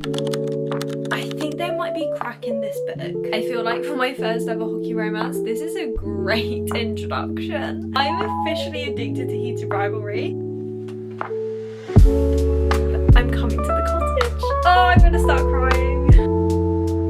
I think there might be crack in this book. I feel like for my first ever hockey romance, this is a great introduction. I'm officially addicted to Heated Rivalry. I'm coming to the cottage. Oh, I'm gonna start crying.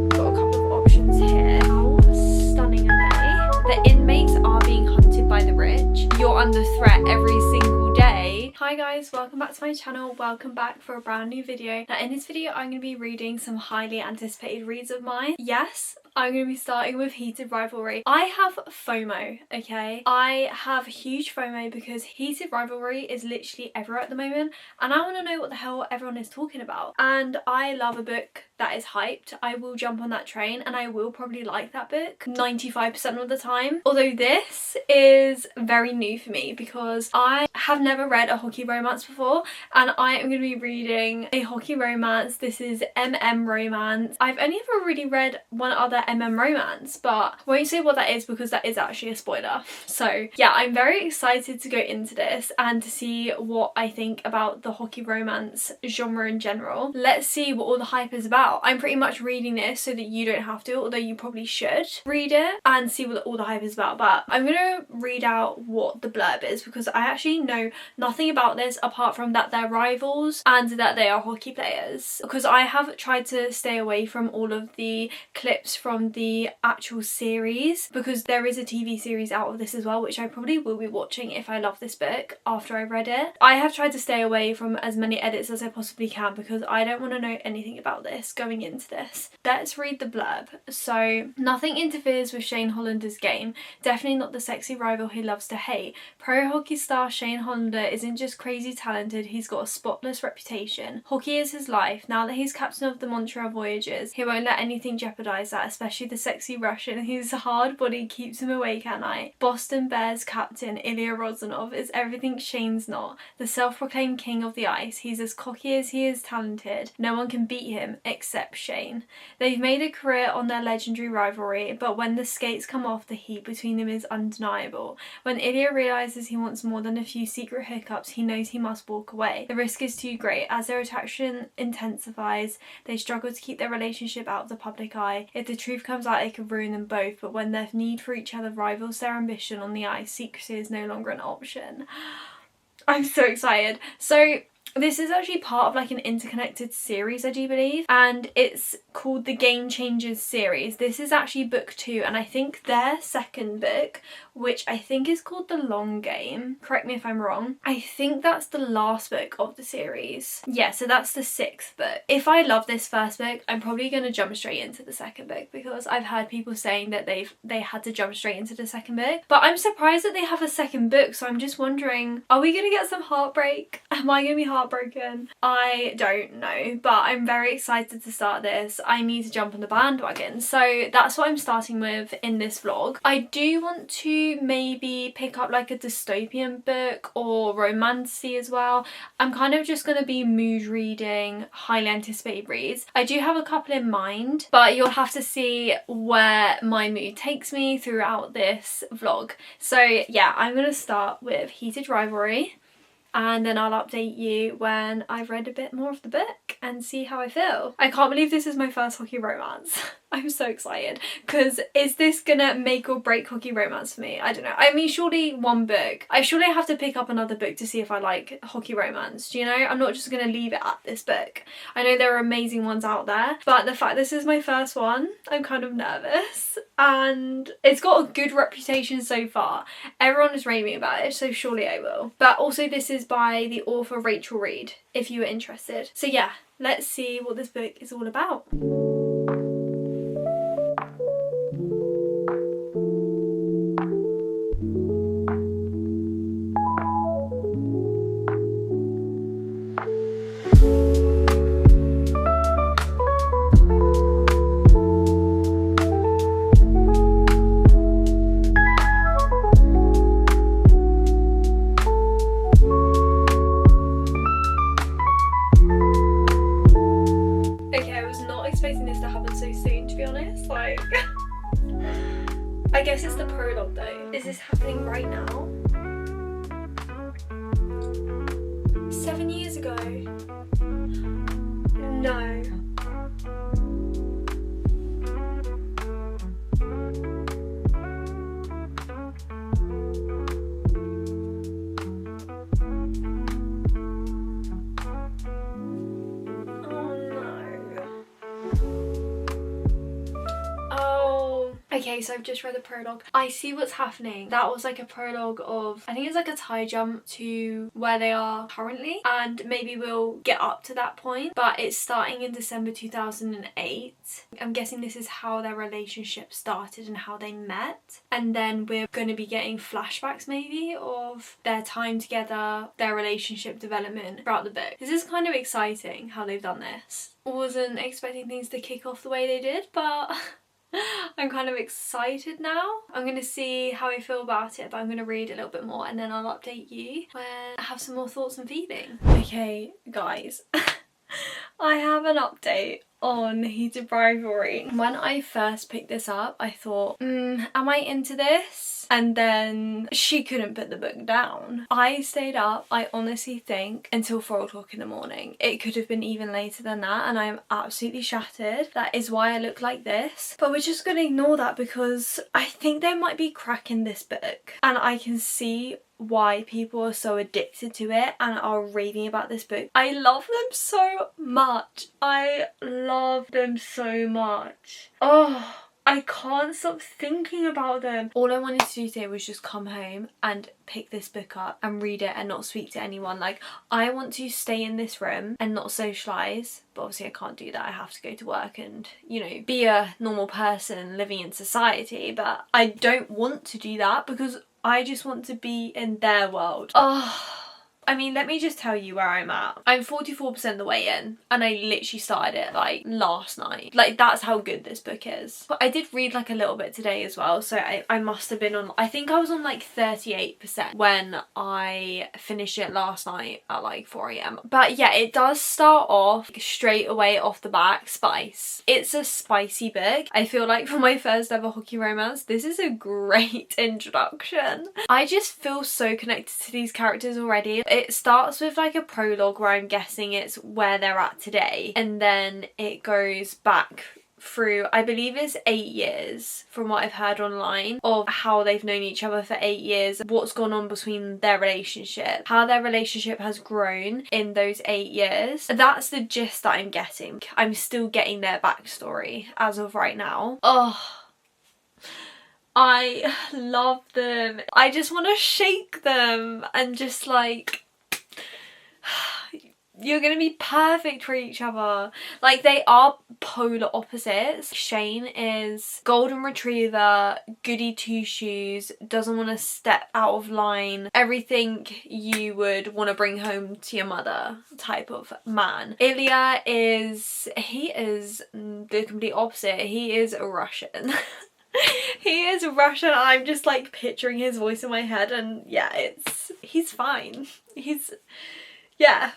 Got a couple of options here. How stunning are they? The inmates are being hunted by the rich. You're under threat every single day. Hi guys, welcome back to my channel. Welcome back for a brand new video. Now in this video I'm going to be reading some highly anticipated reads of mine. Yes, I'm going to be starting with Heated Rivalry. I have FOMO, okay? I have huge FOMO because Heated Rivalry is literally everywhere at the moment and I want to know what the hell everyone is talking about. And I love a book that is hyped. I will jump on that train and I will probably like that book 95% of the time. Although this is very new for me because I have never read a hockey romance before and I am going to be reading a hockey romance. This is MM romance. I've only ever really read one other MM romance, but I won't say what that is because that is actually a spoiler. So yeah, I'm very excited to go into this and to see what I think about the hockey romance genre in general. Let's see what all the hype is about. I'm pretty much reading this so that you don't have to, although you probably should read it and see what all the hype is about. But I'm going to read out what the blurb is because I actually know nothing about this apart from that they're rivals and that they are hockey players, because I have tried to stay away from all of the clips from the actual series because there is a TV series out of this as well, which I probably will be watching if I love this book after I've read it. I have tried to stay away from as many edits as I possibly can because I don't want to know anything about this going into this. Let's read the blurb. So, nothing interferes with Shane Hollander's game. Definitely not the sexy rival he loves to hate. Pro hockey star Shane Hollander isn't just crazy talented, he's got a spotless reputation. Hockey is his life. Now that he's captain of the Montreal Voyagers, he won't let anything jeopardise that, especially the sexy Russian whose hard body keeps him awake at night. Boston Bears captain Ilya Rozanov is everything Shane's not. The self-proclaimed king of the ice. He's as cocky as he is talented. No one can beat him except Shane. They've made a career on their legendary rivalry, but when the skates come off, the heat between them is undeniable. When Ilya realises he wants more than a few secret hiccups, he knows he must walk away. The risk is too great. As their attraction intensifies, they struggle to keep their relationship out of the public eye. If the truth comes out, it could ruin them both, but when their need for each other rivals their ambition on the ice, secrecy is no longer an option. I'm so excited. So this is actually part of like an interconnected series, I do believe, and it's called the Game Changers series. This is actually book 2 and I think their second book, which I think is called The Long Game, correct me if I'm wrong, I think that's the last book of the series. Yeah, so that's the 6th book. If I love this first book, I'm probably going to jump straight into the second book because I've heard people saying that they had to jump straight into the second book, but I'm surprised that they have a second book, so I'm just wondering, are we going to get some heartbreak? Am I going to be heartbroken? I don't know, but I'm very excited to start this. I need to jump on the bandwagon, so that's what I'm starting with in this vlog. I do want to maybe pick up like a dystopian book or romantasy as well. I'm kind of just going to be mood reading, highly anticipated reads. I do have a couple in mind, but you'll have to see where my mood takes me throughout this vlog. So yeah, I'm going to start with Heated Rivalry, and then I'll update you when I've read a bit more of the book and see how I feel. I can't believe this is my first hockey romance. I'm so excited because is this gonna make or break hockey romance for me? I don't know. I mean, surely one book. I surely have to pick up another book to see if I like hockey romance. Do you know? I'm not just gonna leave it at this book. I know there are amazing ones out there, but the fact this is my first one, I'm kind of nervous. And it's got a good reputation so far. Everyone is raving about it, so surely I will. But also this is by the author Rachel Reed, if you are interested. So yeah, let's see what this book is all about. I guess it's the prologue though. Is this happening right now? 7 years ago? No. Okay, so I've just read the prologue. I see what's happening. That was like a prologue of, I think it's like a tie jump to where they are currently, and maybe we'll get up to that point, but it's starting in December 2008. I'm guessing this is how their relationship started and how they met, and then we're going to be getting flashbacks maybe of their time together, their relationship development throughout the book. This is kind of exciting how they've done this. Wasn't expecting things to kick off the way they did, but I'm kind of excited now. I'm going to see how I feel about it, but I'm going to read a little bit more and then I'll update you when I have some more thoughts and feelings. Okay, guys. I have an update on Heated Rivalry. When I first picked this up, I thought, am I into this? And then she couldn't put the book down. I stayed up, I honestly think, until 4 o'clock in the morning. It could have been even later than that, and I am absolutely shattered. That is why I look like this. But we're just going to ignore that because I think there might be crack in this book. And I can see why people are so addicted to it and are raving about this book. I love them so much. I love them so much. Oh, I can't stop thinking about them. All I wanted to do today was just come home and pick this book up and read it and not speak to anyone. Like, I want to stay in this room and not socialise, but obviously I can't do that. I have to go to work and, you know, be a normal person living in society, but I don't want to do that because I just want to be in their world. Oh, I mean, let me just tell you where I'm at. I'm 44% the way in, and I literally started it like last night. Like, that's how good this book is. But I did read like a little bit today as well, so I must have been on, I think I was on like 38% when I finished it last night at like 4 AM. But yeah, it does start off straight away off the back, spice. It's a spicy book. I feel like for my first ever hockey romance, this is a great introduction. I just feel so connected to these characters already. It starts with like a prologue where I'm guessing it's where they're at today, and then it goes back through, I believe it's 8 years from what I've heard online, of how they've known each other for 8 years, what's gone on between their relationship, how their relationship has grown in those 8 years. That's the gist that I'm getting. I'm still getting their backstory as of right now. Oh, I love them. I just want to shake them and just like, you're gonna be perfect for each other. Like, they are polar opposites. Shane is golden retriever, goody two shoes, doesn't want to step out of line, everything you would want to bring home to your mother type of man. Ilya is, he is the complete opposite. He is Russian. He is Russian. I'm just like picturing his voice in my head, and yeah, he's fine. Yeah,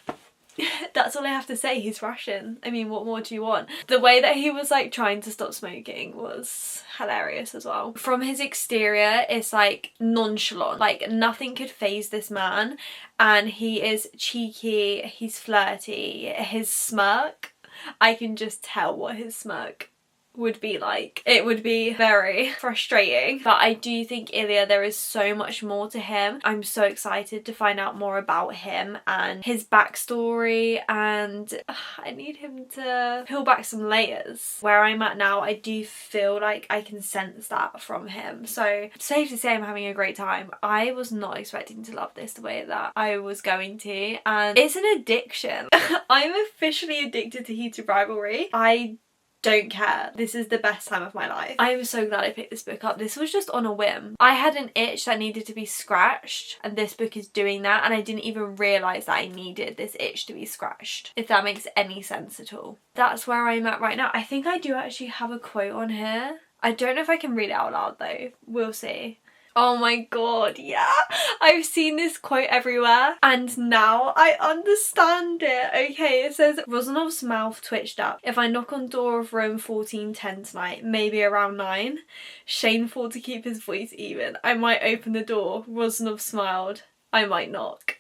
that's all I have to say. He's Russian. I mean, what more do you want? The way that he was like trying to stop smoking was hilarious as well. From his exterior, it's like nonchalant. Like, nothing could faze this man, and he is cheeky, he's flirty. His smirk, I can just tell what his smirk would be like. It would be very frustrating. But I do think Ilya, there is so much more to him. I'm so excited to find out more about him and his backstory, and I need him to peel back some layers. Where I'm at now, I do feel like I can sense that from him. So safe to say I'm having a great time. I was not expecting to love this the way that I was going to, and it's an addiction. I'm officially addicted to Heated Rivalry. I don't care. This is the best time of my life. I am so glad I picked this book up. This was just on a whim. I had an itch that needed to be scratched, and this book is doing that, and I didn't even realise that I needed this itch to be scratched, if that makes any sense at all. That's where I'm at right now. I think I do actually have a quote on here. I don't know if I can read it out loud though. We'll see. Oh my god, yeah. I've seen this quote everywhere and now I understand it. Okay, it says, Rosanov's mouth twitched up. If I knock on door of room 1410 tonight, maybe around 9, shameful to keep his voice even, I might open the door. Rosanov smiled. I might knock.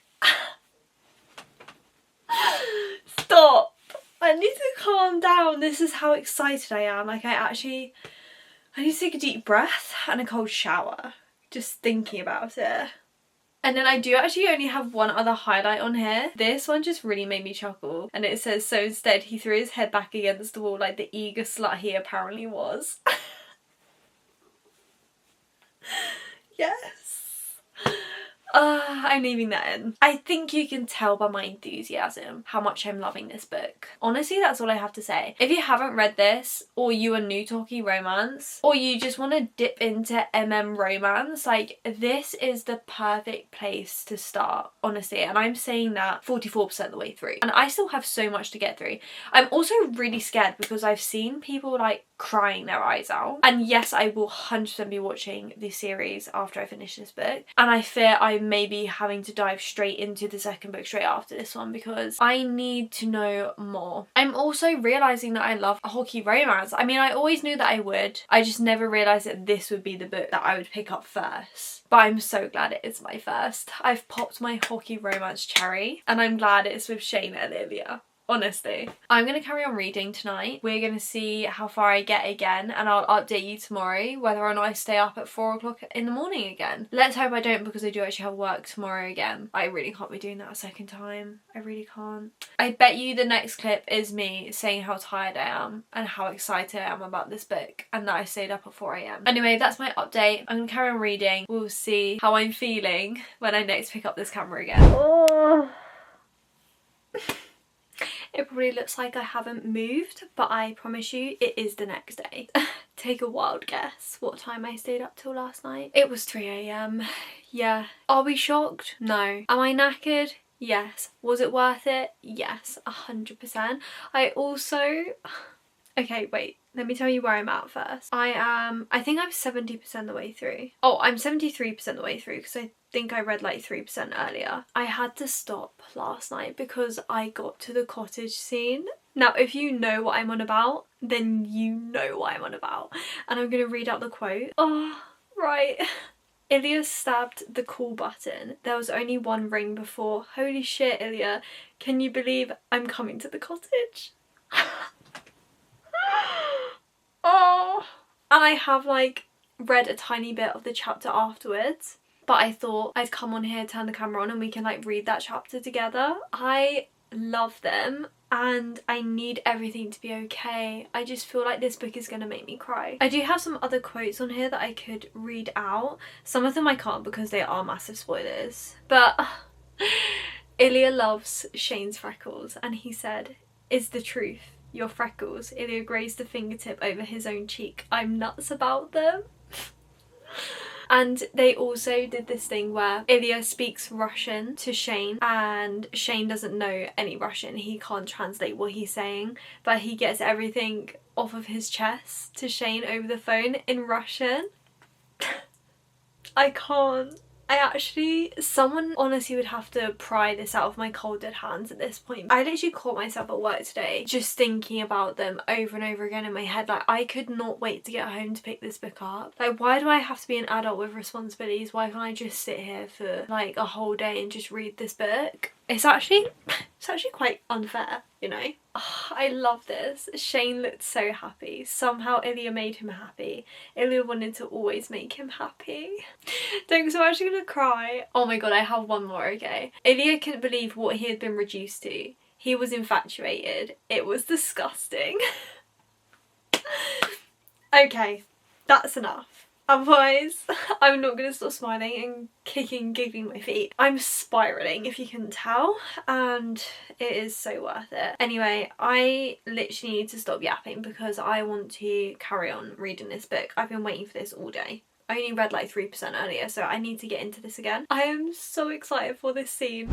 Stop. I need to calm down. This is how excited I am. Like, I need to take a deep breath and a cold shower. Just thinking about it. And then I do actually only have one other highlight on here. This one just really made me chuckle. And it says, so instead he threw his head back against the wall like the eager slut he apparently was. Yes. I'm leaving that in. I think you can tell by my enthusiasm how much I'm loving this book. Honestly, that's all I have to say. If you haven't read this, or you are new to hockey romance, or you just want to dip into romance, like, this is the perfect place to start, honestly. And I'm saying that 44% of the way through. And I still have so much to get through. I'm also really scared because I've seen people like crying their eyes out. And yes, I will 100% be watching the series after I finish this book. And I fear I may be having to dive straight into the second book straight after this one because I need to know more. I'm also realising that I love hockey romance. I mean, I always knew that I would. I just never realised that this would be the book that I would pick up first. But I'm so glad it is my first. I've popped my hockey romance cherry and I'm glad it's with Shane and Ilya. Honestly. I'm going to carry on reading tonight. We're going to see how far I get again and I'll update you tomorrow whether or not I stay up at 4 o'clock in the morning again. Let's hope I don't because I do actually have work tomorrow again. I really can't be doing that a second time. I really can't. I bet you the next clip is me saying how tired I am and how excited I am about this book and that I stayed up at 4 AM. Anyway, that's my update. I'm going to carry on reading. We'll see how I'm feeling when I next pick up this camera again. Oh. It probably looks like I haven't moved, but I promise you it is the next day. Take a wild guess what time I stayed up till last night. It was 3 AM. Yeah. Are we shocked? No. Am I knackered? Yes. Was it worth it? Yes, 100%. I also... Okay, wait. Let me tell you where I'm at first. I think I'm 70% the way through. Oh, I'm 73% the way through because I think I read like 3% earlier. I had to stop last night because I got to the cottage scene. Now, if you know what I'm on about, then you know what I'm on about. And I'm going to read out the quote. Oh, right. Ilya stabbed the call button. There was only one ring before. Holy shit, Ilya. Can you believe I'm coming to the cottage? Oh, and I have like read a tiny bit of the chapter afterwards, but I thought I'd come on here, turn the camera on and we can like read that chapter together. I love them and I need everything to be okay. I just feel like this book is going to make me cry. I do have some other quotes on here that I could read out. Some of them I can't because they are massive spoilers, but Ilya loves Shane's freckles and he said, "Is the truth your freckles?" Ilya grazed a fingertip over his own cheek. I'm nuts about them. And they also did this thing where Ilya speaks Russian to Shane and Shane doesn't know any Russian. He can't translate what he's saying, but he gets everything off of his chest to Shane over the phone in Russian. I can't. Someone honestly would have to pry this out of my cold dead hands at this point. I literally caught myself at work today just thinking about them over and over again in my head. Like, I could not wait to get home to pick this book up. Like, why do I have to be an adult with responsibilities? Why can't I just sit here for like a whole day and just read this book? It's actually quite unfair, you know? Oh, I love this. Shane looked so happy. Somehow Ilya made him happy. Ilya wanted to always make him happy. Thanks, I'm actually gonna cry. Oh my god, I have one more, okay? Ilya couldn't believe what he had been reduced to. He was infatuated. It was disgusting. Okay, that's enough. Otherwise, I'm not going to stop smiling and kicking, giggling my feet. I'm spiralling, if you couldn't tell, and it is so worth it. Anyway, I literally need to stop yapping because I want to carry on reading this book. I've been waiting for this all day. I only read like 3% earlier, so I need to get into this again. I am so excited for this scene.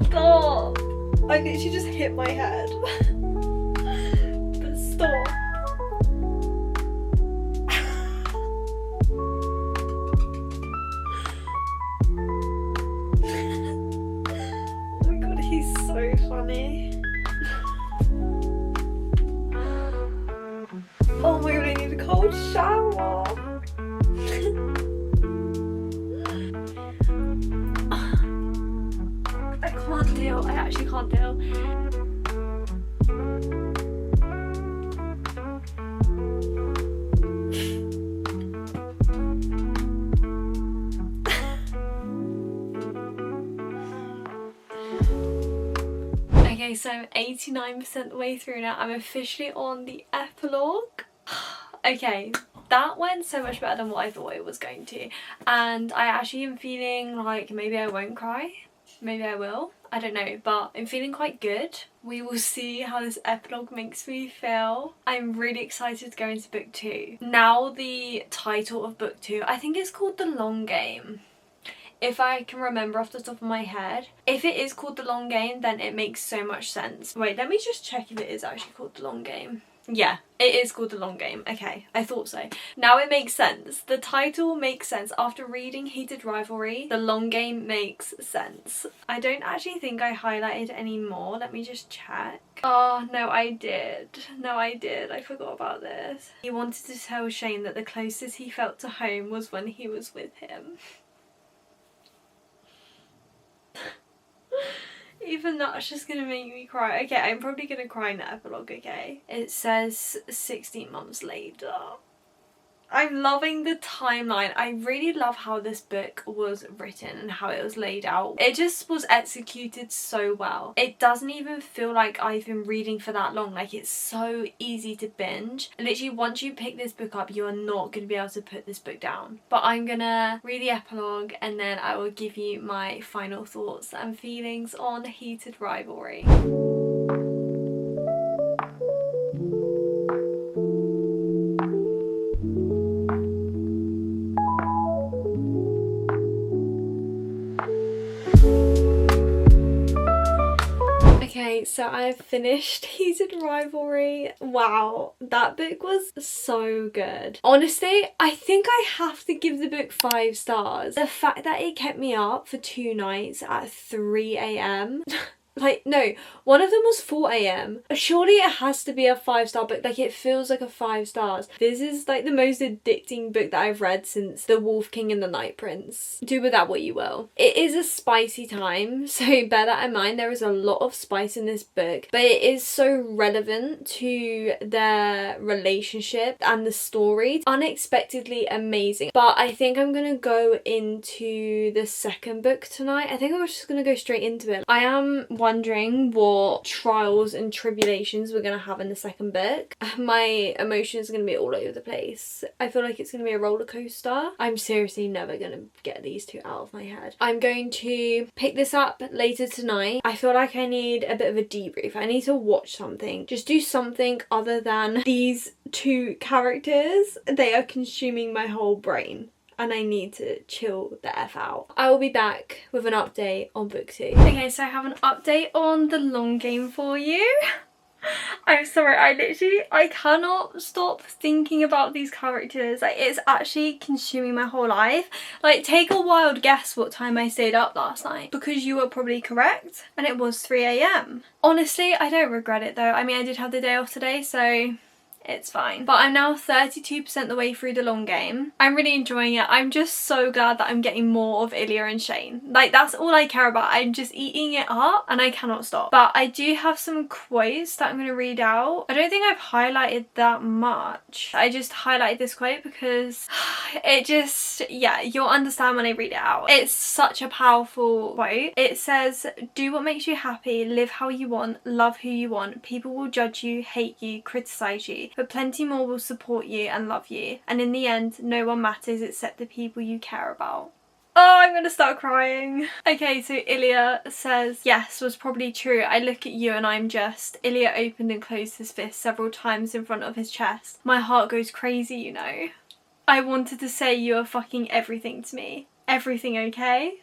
Stop! I literally just hit my head. But stop. Oh my god, he's so funny. Oh my god, I need a cold shower. I can't deal. I actually can't deal. Okay, so I'm 89% the way through now. I'm officially on the epilogue. Okay, that went so much better than what I thought it was going to. And I actually am feeling like maybe I won't cry. Maybe I will. I don't know, but I'm feeling quite good. We will see how this epilogue makes me feel. I'm really excited to go into book 2. Now the title of book 2, I think it's called The Long Game. If I can remember off the top of my head. If it is called The Long Game, then it makes so much sense. Wait, let me just check if it is actually called The Long Game. Yeah, it is called The Long Game. Okay, I thought so. Now it makes sense. The title makes sense. After reading Heated Rivalry, The Long Game makes sense. I don't actually think I highlighted any more. Let me just check. Oh, no, I did. No, I did. I forgot about this. He wanted to tell Shane that the closest he felt to home was when he was with him. Even that's just gonna make me cry. Okay, I'm probably gonna cry in the epilogue, okay? It says 16 months later. I'm loving the timeline. I really love how this book was written and how it was laid out. It just was executed so well. It doesn't even feel like I've been reading for that long. Like, it's so easy to binge. Literally, once you pick this book up, you are not going to be able to put this book down. But I'm gonna read the epilogue and then I will give you my final thoughts and feelings on Heated Rivalry. Okay, so I've finished Heated Rivalry. Wow, that book was so good. Honestly, I think I have to give the book 5 stars. The fact that it kept me up for 2 nights at 3 AM like, no, one of them was 4 AM. Surely it has to be a 5-star book. Like, it feels like a 5 stars. This is like the most addicting book that I've read since The Wolf King and the Night Prince. Do with that what you will. It is a spicy time, so bear that in mind. There is a lot of spice in this book, but it is so relevant to their relationship and the story. Unexpectedly amazing. But I think I'm gonna go into the second book tonight. I think I'm just gonna go straight into it. I am wondering what trials and tribulations we're going to have in the second book. My emotions are going to be all over the place. I feel like it's going to be a roller coaster. I'm seriously never going to get these 2 out of my head. I'm going to pick this up later tonight. I feel like I need a bit of a debrief. I need to watch something. Just do something other than these 2 characters. They are consuming my whole brain. And I need to chill the F out. I will be back with an update on book 2. Okay, so I have an update on The Long Game for you. I'm sorry, I cannot stop thinking about these characters. Like, it's actually consuming my whole life. Like, take a wild guess what time I stayed up last night, because you were probably correct, and it was 3 AM. Honestly, I don't regret it though. I mean, I did have the day off today, so it's fine. But I'm now 32% the way through The Long Game. I'm really enjoying it. I'm just so glad that I'm getting more of Ilya and Shane. Like, that's all I care about. I'm just eating it up and I cannot stop. But I do have some quotes that I'm going to read out. I don't think I've highlighted that much. I just highlighted this quote because it just, yeah, you'll understand when I read it out. It's such a powerful quote. It says, "Do what makes you happy, live how you want, love who you want. People will judge you, hate you, criticize you, but plenty more will support you and love you. And in the end, no one matters except the people you care about." Oh, I'm gonna start crying. Okay, so Ilya says, "Yes, was probably true. I look at you and I'm just..." Ilya opened and closed his fist several times in front of his chest. "My heart goes crazy, you know. I wanted to say you are fucking everything to me. Everything, okay?"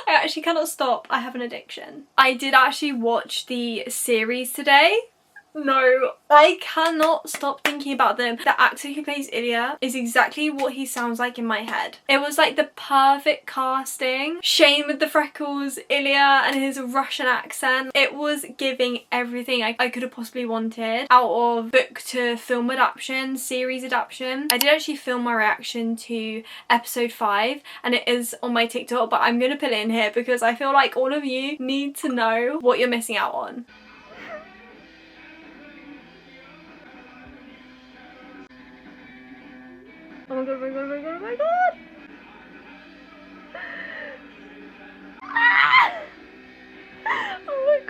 I actually cannot stop. I have an addiction. I did actually watch the series today. No, I cannot stop thinking about them. The actor who plays Ilya is exactly what he sounds like in my head. It was like the perfect casting. Shane with the freckles, Ilya and his Russian accent. It was giving everything I could have possibly wanted out of book to film adaptation, series adaptation. I did actually film my reaction to episode 5 and it is on my TikTok, but I'm gonna put it in here because I feel like all of you need to know what you're missing out on. Oh my god, oh my god, oh my god, oh my god! Ah! Oh my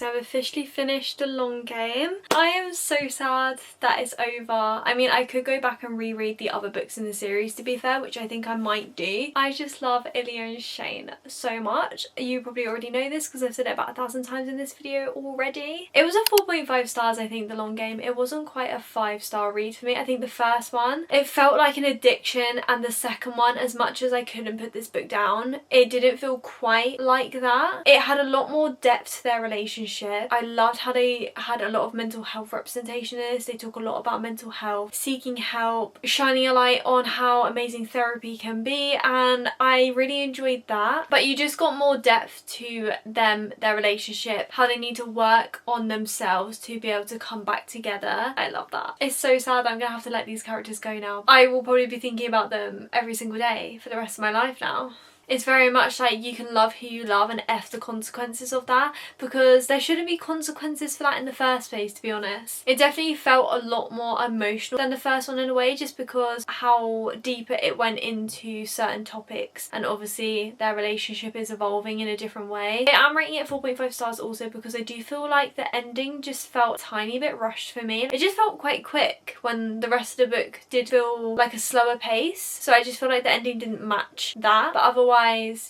I've officially finished The Long Game. I am so sad that it's over. I mean, I could go back and reread the other books in the series, to be fair, which I think I might do. I just love Ilya and Shane so much. You probably already know this because I've said it about 1,000 times in this video already. It was a 4.5 stars, I think, The Long Game. It wasn't quite a 5-star read for me. I think the first one, it felt like an addiction, and the second one, as much as I couldn't put this book down, it didn't feel quite like that. It had a lot more depth to their relationship. I loved how they had a lot of mental health representation in this. They talk a lot about mental health, seeking help, shining a light on how amazing therapy can be, and I really enjoyed that. But you just got more depth to them, their relationship, how they need to work on themselves to be able to come back together. I love that. It's so sad I'm gonna have to let these characters go now. I will probably be thinking about them every single day for the rest of my life now. It's very much like you can love who you love and F the consequences of that, because there shouldn't be consequences for that in the first place, to be honest. It definitely felt a lot more emotional than the first one in a way, just because how deeper it went into certain topics, and obviously their relationship is evolving in a different way. I am rating it 4.5 stars also because I do feel like the ending just felt a tiny bit rushed for me. It just felt quite quick when the rest of the book did feel like a slower pace, so I just feel like the ending didn't match that. But otherwise,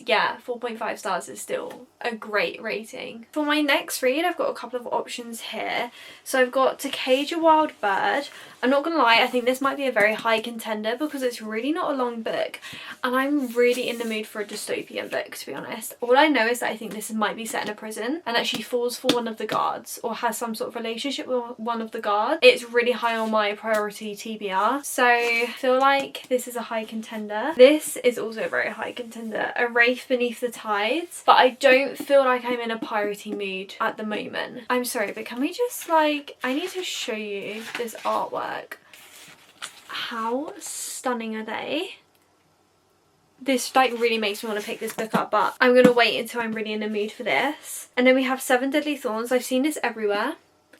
yeah, 4.5 stars is still a great rating. For my next read, I've got a couple of options here. So I've got To Cage a Wild Bird. I'm not gonna lie, I think this might be a very high contender because it's really not a long book, and I'm really in the mood for a dystopian book, to be honest. All I know is that I think this might be set in a prison, and that she falls for one of the guards or has some sort of relationship with one of the guards. It's really high on my priority TBR, so I feel like this is a high contender. This is also a very high contender, A Wraith Beneath the Tides, but I don't feel like I'm in a piratey mood at the moment. I'm sorry, but can we just, like, I need to show you this artwork. How stunning are they? This like really makes me want to pick this book up, but I'm gonna wait until I'm really in the mood for this. And then we have Seven Deadly Thorns. I've seen this everywhere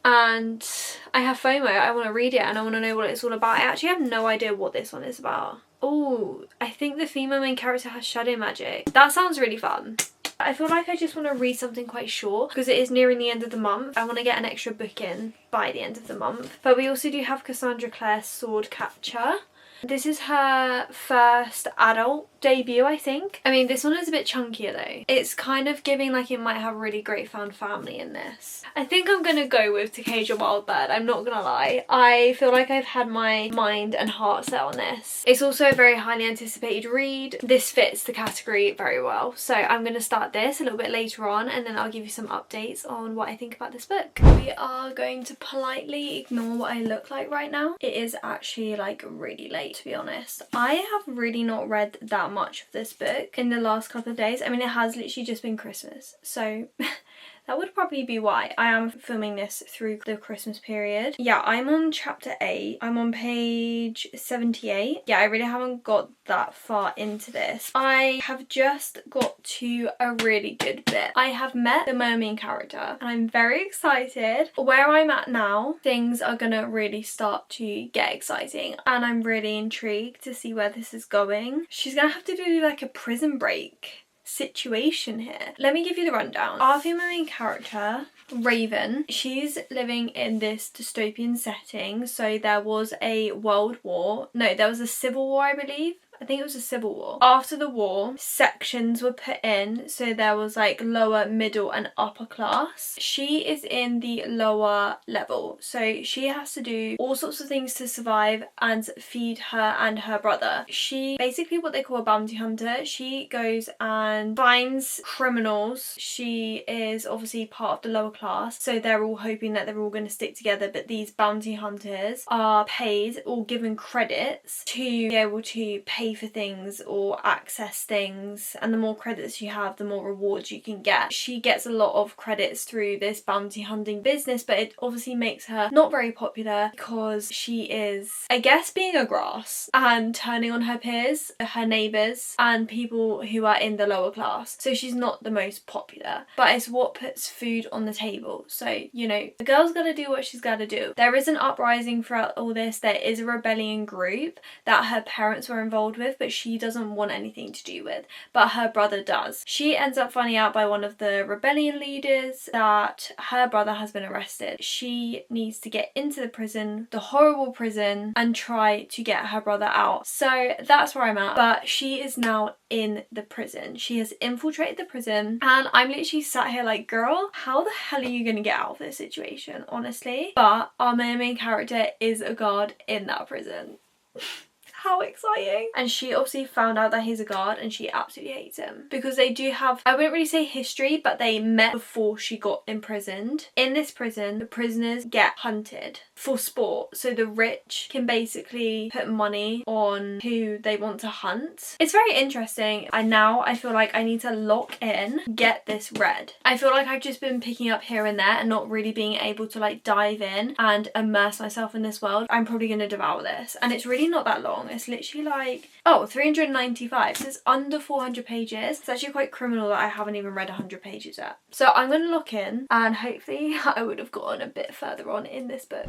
and I have FOMO. I want to read it and I want to know what it's all about. I actually have no idea what this one is about. Oh, I think the female main character has shadow magic. That sounds really fun. I feel like I just want to read something quite short because it is nearing the end of the month. I want to get an extra book in by the end of the month. But we also do have Cassandra Clare's Swordcatcher. This is her first adult debut, I think. I mean, this one is a bit chunkier though. It's kind of giving like it might have a really great found family in this. I think I'm gonna go with To Cage a Wild Bird, I'm not gonna lie. I feel like I've had my mind and heart set on this. It's also a very highly anticipated read. This fits the category very well. So I'm gonna start this a little bit later on and then I'll give you some updates on what I think about this book. We are going to politely ignore what I look like right now. It is actually like really late, to be honest. I have really not read that much of this book in the last couple of days. I mean, it has literally just been Christmas, so that would probably be why. I am filming this through the Christmas period. Yeah, I'm on chapter 8. I'm on page 78. Yeah, I really haven't got that far into this. I have just got to a really good bit. I have met the mermaid character and I'm very excited. Where I'm at now, things are gonna really start to get exciting and I'm really intrigued to see where this is going. She's gonna have to do like a prison break situation here. Let me give you the rundown. Our female main character, Raven, she's living in this dystopian setting. So there was a world war. No, there was a civil war, I believe. I think it was a civil war. After the war, sections were put in, so there was like lower, middle and upper class. She is in the lower level, so she has to do all sorts of things to survive and feed her and her brother. She basically what they call a bounty hunter. She goes and finds criminals. She is obviously part of the lower class, so they're all hoping that they're all going to stick together, but these bounty hunters are paid or given credits to be able to pay for things or access things, and the more credits you have, the more rewards you can get. She gets a lot of credits through this bounty hunting business, but it obviously makes her not very popular because she is, I guess, being a grass and turning on her peers, her neighbours and people who are in the lower class. So she's not the most popular, but it's what puts food on the table. So, you know, the girl's gotta do what she's gotta do. There is an uprising throughout all this. There is a rebellion group that her parents were involved involved with, but she doesn't want anything to do with, but her brother does. She ends up finding out by one of the rebellion leaders that her brother has been arrested. She needs to get into the prison, the horrible prison, and try to get her brother out. So that's where I'm at, but she is now in the prison. She has infiltrated the prison, and I'm literally sat here like, girl, how the hell are you gonna get out of this situation, honestly? But our main character is a guard in that prison. How exciting. And she obviously found out that he's a guard and she absolutely hates him because they do have, I wouldn't really say history, but they met before she got imprisoned. In this prison, the prisoners get hunted for sport, so the rich can basically put money on who they want to hunt. It's very interesting, and now I feel like I need to lock in, get this read. I feel like I've just been picking up here and there and not really being able to like dive in and immerse myself in this world. I'm probably going to devour this, and it's really not that long. It's literally like, oh, 395, so it's under 400 pages. It's actually quite criminal that I haven't even read 100 pages yet. So I'm going to lock in, and hopefully I would have gotten a bit further on in this book.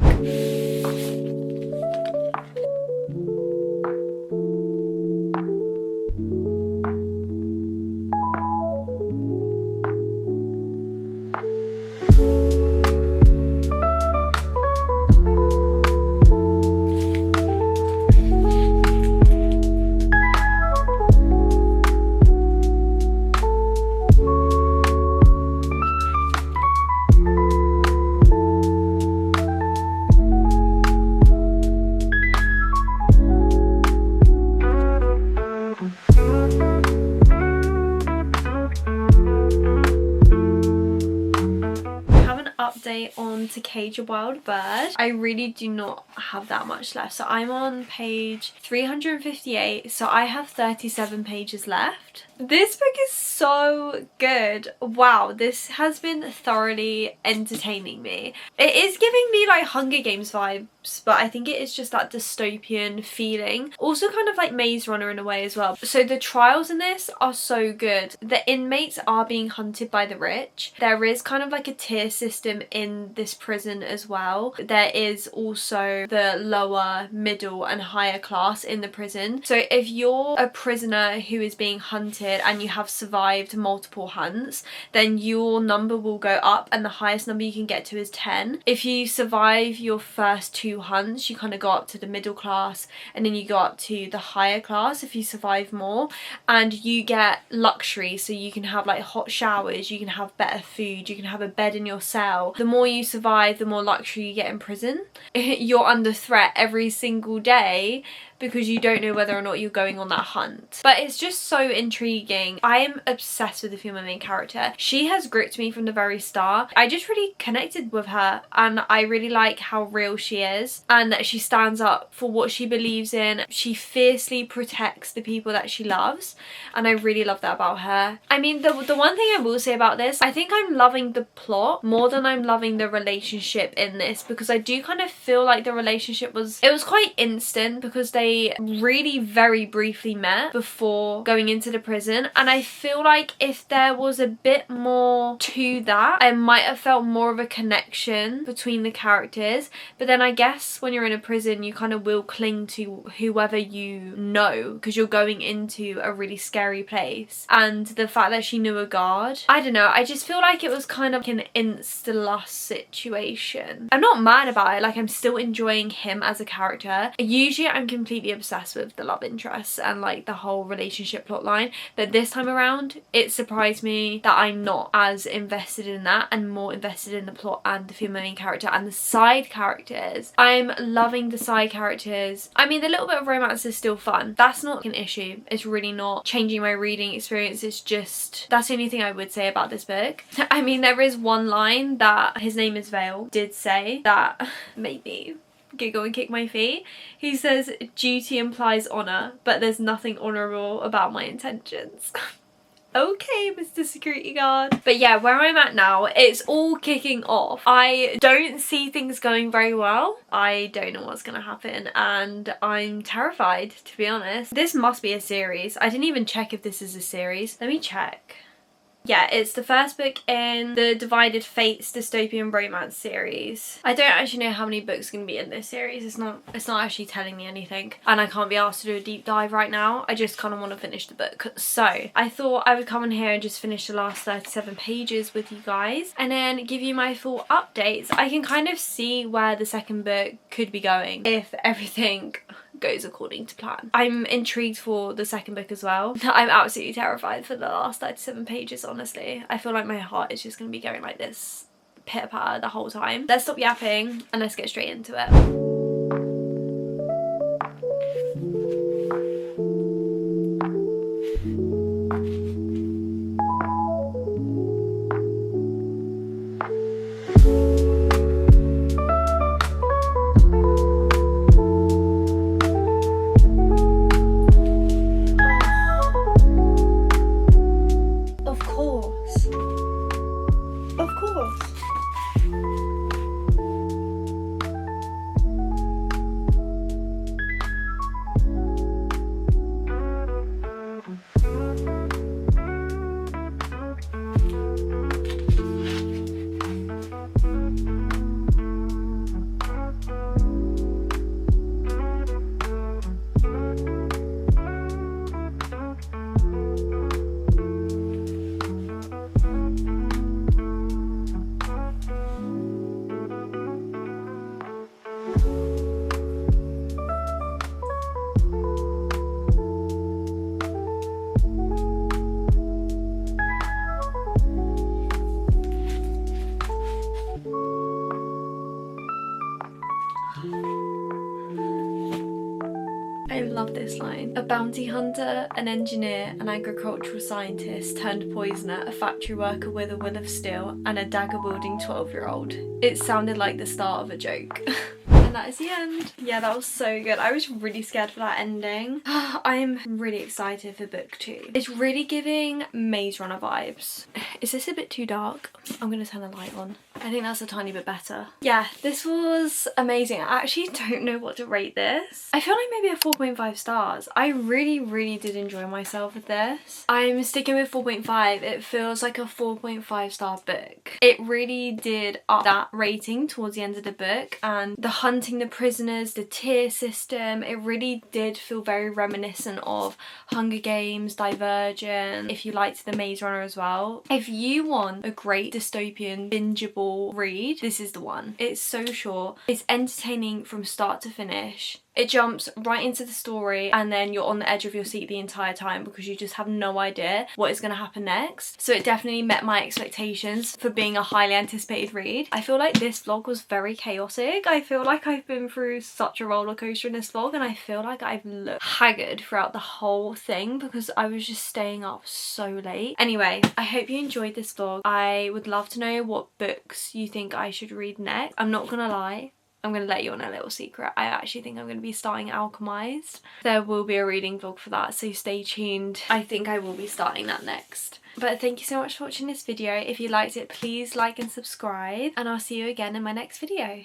On To Cage a Wild Bird. I really do not have that much left, so I'm on page 358, so I have 37 pages left. This book is so good. Wow, this has been thoroughly entertaining me. It is giving me like Hunger Games vibes, but I think it is just that dystopian feeling. Also kind of like Maze Runner in a way as well. So the trials in this are so good. The inmates are being hunted by the rich. There is kind of like a tier system in this prison as well. There is also the lower, middle and higher class in the prison. So if you're a prisoner who is being hunted and you have survived multiple hunts, then your number will go up, and the highest number you can get to is 10. If you survive your first 2 hunts, you kind of go up to the middle class, and then you go up to the higher class if you survive more, and you get luxury, so you can have like hot showers, you can have better food, you can have a bed in your cell. The more you survive, the more luxury you get in prison. You're under threat every single day because you don't know whether or not you're going on that hunt. But it's just so intriguing. I am obsessed with the female main character. She has gripped me from the very start. I just really connected with her, and I really like how real she is and that she stands up for what she believes in. She fiercely protects the people that she loves, and I really love that about her. I mean, the one thing I will say about this, I think I'm loving the plot more than I'm loving the relationship in this, because I do kind of feel like the relationship was quite instant, because they really very briefly met before going into the prison, and I feel like if there was a bit more to that, I might have felt more of a connection between the characters. But then I guess when you're in a prison, you kind of will cling to whoever you know, because you're going into a really scary place. And the fact that she knew a guard, I don't know, I just feel like it was kind of an insta-lust situation. I'm not mad about it, like I'm still enjoying him as a character. Usually I'm completely obsessed with the love interests and like the whole relationship plotline, but this time around it surprised me that I'm not as invested in that and more invested in the plot and the female main character and the side characters. I'm loving the side characters. I mean, the little bit of romance is still fun. That's not an issue. It's really not changing my reading experience. It's just, that's the only thing I would say about this book. I mean, there is one line that his name is Vale did say that made me giggle and kick my feet. He says, duty implies honour, but there's nothing honourable about my intentions. Okay, Mr. Security Guard. But yeah, where I'm at now, it's all kicking off. I don't see things going very well. I don't know what's gonna happen, and I'm terrified, to be honest. This must be a series. I didn't even check if this is a series. Let me check. Yeah, it's the first book in the Divided Fates dystopian romance series. I don't actually know how many books are going to be in this series. It's not actually telling me anything, and I can't be asked to do a deep dive right now. I just kind of want to finish the book. So I thought I would come in here and just finish the last 37 pages with you guys and then give you my full updates. I can kind of see where the second book could be going if everything goes according to plan. I'm intrigued for the second book as well. I'm absolutely terrified for the last 37 pages, honestly. I feel like my heart is just going to be going like this, pitter-patter the whole time. Let's stop yapping and let's get straight into it. I love this line. A bounty hunter, an engineer, an agricultural scientist turned poisoner, a factory worker with a will of steel, and a dagger-wielding 12-year-old. It sounded like the start of a joke. And that is the end. Yeah, that was so good. I was really scared for that ending. I'm really excited for book 2. It's really giving Maze Runner vibes. Is this a bit too dark? I'm gonna turn the light on. I think that's a tiny bit better. Yeah, this was amazing. I actually don't know what to rate this. I feel like maybe a 4.5 stars. I really did enjoy myself with this. I'm sticking with 4.5. It feels like a 4.5 star book. It really did up that rating towards the end of the book, and the hunting the prisoners, the tier system, it really did feel very reminiscent of Hunger Games, Divergent, if you liked the Maze Runner as well. If you want a great dystopian bingeable read, this is the one. It's so short, it's entertaining from start to finish. It jumps right into the story and then you're on the edge of your seat the entire time because you just have no idea what is going to happen next. So it definitely met my expectations for being a highly anticipated read. I feel like this vlog was very chaotic. I feel like I've been through such a roller coaster in this vlog, and I feel like I've looked haggard throughout the whole thing because I was just staying up so late. Anyway, I hope you enjoyed this vlog. I would love to know what books you think I should read next. I'm not gonna lie, I'm going to let you on a little secret. I actually think I'm going to be starting Alchemized. There will be a reading vlog for that, so stay tuned. I think I will be starting that next. But thank you so much for watching this video. If you liked it, please like and subscribe, and I'll see you again in my next video.